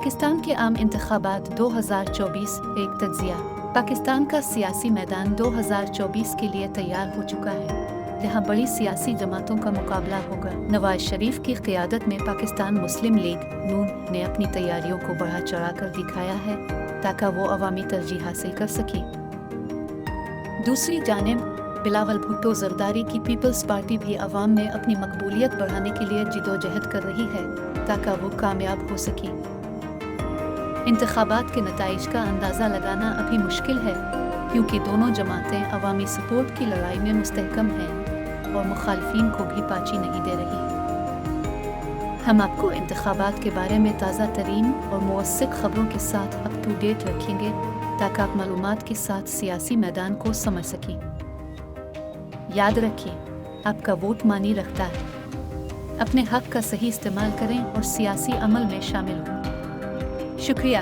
پاکستان کے عام انتخابات 2024 ایک تجزیہ۔ پاکستان کا سیاسی میدان 2024 کے لیے تیار ہو چکا ہے، جہاں بڑی سیاسی جماعتوں کا مقابلہ ہوگا۔ نواز شریف کی قیادت میں پاکستان مسلم لیگ نون نے اپنی تیاریوں کو بڑھا چڑھا کر دکھایا ہے تاکہ وہ عوامی ترجیح حاصل کر سکے۔ دوسری جانب بلاول بھٹو زرداری کی پیپلز پارٹی بھی عوام میں اپنی مقبولیت بڑھانے کے لیے جدوجہد کر رہی ہے تاکہ وہ کامیاب ہو سکے۔ انتخابات کے نتائج کا اندازہ لگانا ابھی مشکل ہے کیونکہ دونوں جماعتیں عوامی سپورٹ کی لڑائی میں مستحکم ہیں اور مخالفین کو بھی پاچی نہیں دے رہی۔ ہم آپ کو انتخابات کے بارے میں تازہ ترین اور موثق خبروں کے ساتھ اپ ٹو ڈیٹ رکھیں گے تاکہ آپ معلومات کے ساتھ سیاسی میدان کو سمجھ سکیں۔ یاد رکھیں، آپ کا ووٹ معنی رکھتا ہے۔ اپنے حق کا صحیح استعمال کریں اور سیاسی عمل میں شامل ہوں۔ شکریہ۔